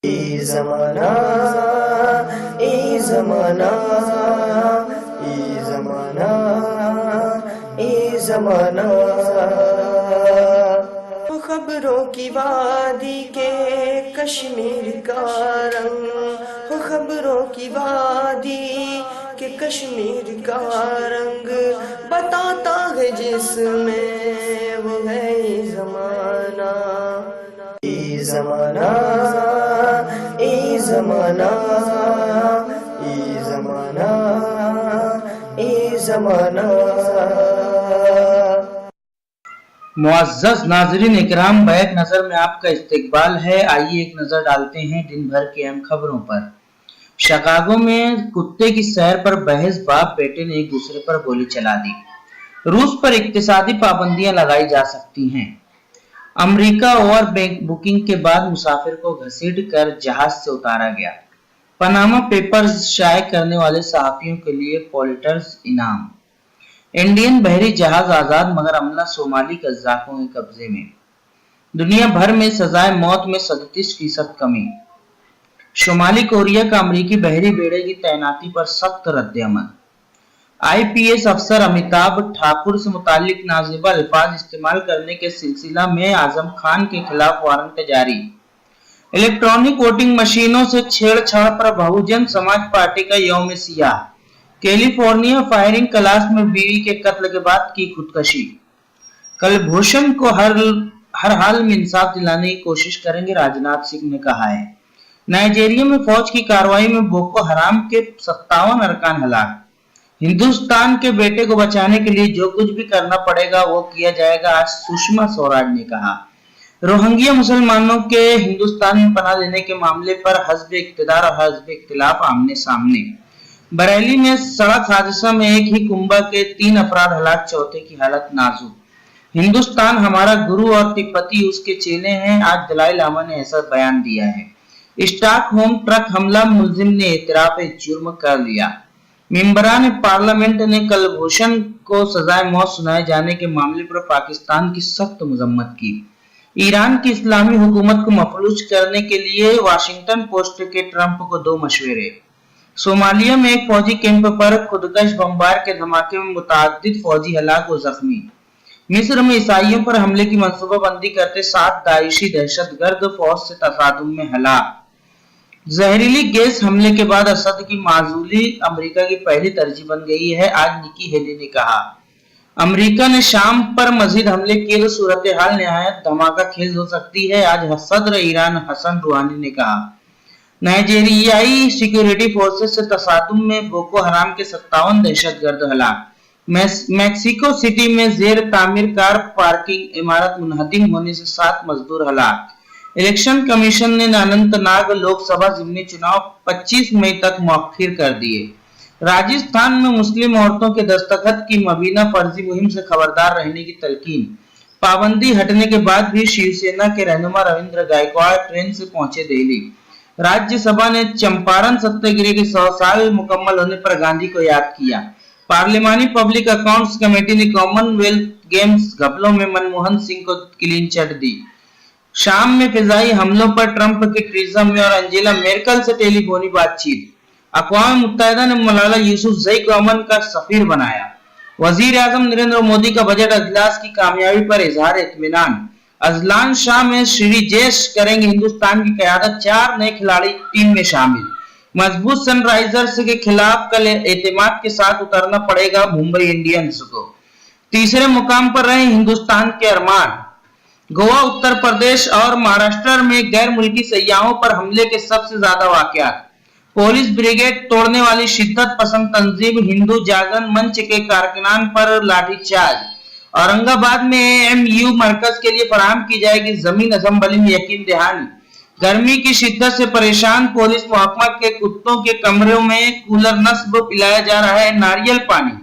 ای زمانہ ای زمانہ ای زمانہ ای زمانہ، خبروں کی وادی کے کشمیر کا رنگ، خبروں کی وادی کے کشمیر کا رنگ بتاتا ہے جس میں وہ ہے ای زمانہ، ای زمانہ ای زمانہ ای زمانہ ای زمانہ۔ معزز ناظرین اکرام، بیک نظر میں آپ کا استقبال ہے۔ آئیے ایک نظر ڈالتے ہیں دن بھر کی اہم خبروں پر۔ شکاگو میں کتے کی سیر پر بحث باپ بیٹے نے ایک دوسرے پر گولی چلا دی۔ روس پر اقتصادی پابندیاں لگائی جا سکتی ہیں۔ امریکہ اوور بکنگ کے بعد مسافر کو گھسیٹ کر جہاز سے اتارا گیا۔ پاناما پیپرز شائع کرنے والے صحافیوں کے لیے پولیٹرز انعام۔ انڈین بحری جہاز آزاد مگر عملہ صومالی قزاقوں کے قبضے میں۔ دنیا بھر میں سزائے موت میں 37% کمی۔ شمالی کوریا کا امریکی بحری بیڑے کی تعیناتی پر سخت رد عمل۔ IPS افسر امیتابھ ٹھاکر سے متعلق نازیبہ الفاظ استعمال کرنے کے سلسلہ میں اعظم خان کے خلاف وارنٹ جاری۔ الیکٹرانک ووٹنگ مشینوں سے چھیڑ چھاڑ پر بہوجن سماج پارٹی کا یوم سیاہ۔ کیلیفورنیا فائرنگ کلاس میں بیوی کے قتل کے بعد کی خودکشی۔ کلبھوشن کو ہر حال میں انصاف دلانے کی کوشش کریں گے، راجناتھ سنگھ نے کہا ہے۔ نائجیریا میں فوج کی کارروائی میں بوکو حرام کے 57 ارکان ہلاک۔ ہندوستان کے بیٹے کو بچانے کے لیے جو کچھ بھی کرنا پڑے گا وہ کیا جائے گا، آج سشما سوراج نے کہا۔ روہنگیا مسلمانوں کے ہندوستان میں پناہ لینے کے معاملے پر حزب اقتدار اور حزب اختلاف آمنے سامنے۔ بریلی میں سڑک حادثہ میں ایک ہی کنبہ کے 3 افراد ہلاک، چوتھے کی حالت نازک۔ ہندوستان ہمارا گرو اور تبتی اس کے چیلے ہیں، آج دلائی لاما نے ایسا بیان دیا ہے۔ اسٹاک ہوم ٹرک حملہ، ملزم نے اعتراف جرم کر لیا۔ ممبران پارلیمنٹ نے کلبھوشن کو سزائے موت سنائے جانے کے معاملے پر پاکستان کی سخت مذمت کی۔ ایران کی اسلامی حکومت کو مفلوج کرنے کے لیے واشنگٹن پوسٹ کے ٹرمپ کو 2 مشورے۔ صومالیہ میں ایک فوجی کیمپ پر خودکش بمبار کے دھماکے میں متعدد فوجی ہلاک و زخمی۔ مصر میں عیسائیوں پر حملے کی منصوبہ بندی کرتے 7 داعشی دہشت گرد فوج سے تصادم میں ہلاک۔ زہریلی گیس حملے کے بعد اسد کی معزولی امریکہ کی پہلی ترجیح بن گئی ہے، آج نکی ہیلی نے کہا۔ امریکہ نے شام پر مزید حملے کیے تو صورتحال نہایت دھماکہ خیز ہو سکتی ہے، آج صدر ایران حسن روحانی نے کہا۔ نائجیریائی سیکیورٹی فورسز سے تصادم میں بوکو حرام کے 57 دہشت گرد ہلاک۔ میکسیکو سٹی میں زیر تعمیر کار پارکنگ عمارت منہدم ہونے سے 7 مزدور ہلاک۔ الیکشن کمیشن نے اننت ناگ لوک سبھا ضمنی چناؤ 25 مئی تک مؤخر کر دیے۔ راجستھان میں مسلم عورتوں کے دستخط کی مبینہ فرضی مہم سے خبردار رہنے کی تلقین۔ پابندی ہٹنے کے بعد بھی شیو سینا کے رہنما رویندر گائیکواڑ ٹرین سے پہنچے دہلی۔ راجیہ سبھا نے چمپارن ستیہ گرہ کے 100 سال مکمل ہونے پر گاندھی کو یاد کیا۔ پارلیمانی پبلک اکاؤنٹس کمیٹی نے کامن ویلتھ گیمز گھپلوں میں منموہن سنگھ کو کلین چٹ دی۔ شام میں فضائی حملوں پر ٹرمپ کی ٹریزا مے اور انجیلا میرکل سے ٹیلی فونی بات چیت۔ اقوام متحدہ نے ملالہ یوسفزئی کو امن کا سفیر بنایا۔ وزیر اعظم نریندر مودی کا بجٹ اجلاس کی کامیابی پر اظہار اطمینان۔ اذلان شاہ میں شری جیش کریں گے ہندوستان کی قیادت، 4 نئے کھلاڑی ٹیم میں شامل۔ مضبوط سن رائزرز کے خلاف کل اعتماد کے ساتھ اترنا پڑے گا ممبئی انڈینز کو۔ تیسرے مقام پر رہے ہندوستان کے ارمان۔ گوا، اتر پردیش اور مہاراشٹر میں غیر ملکی سیاحوں پر حملے کے سب سے زیادہ واقعات۔ پولیس بریگیڈ توڑنے والی شدت پسند تنظیم ہندو جاگرن منچ کے کارکنان پر لاٹھی چارج۔ اورنگ آباد میں AMU مرکز کے لیے فراہم کی جائے گی زمین، اسمبلی میں یقین دہانی۔ گرمی کی شدت سے پریشان پولیس محکمہ کے کتوں کے کمروں میں کولر نصب، پلایا جا رہا ہے ناریل پانی۔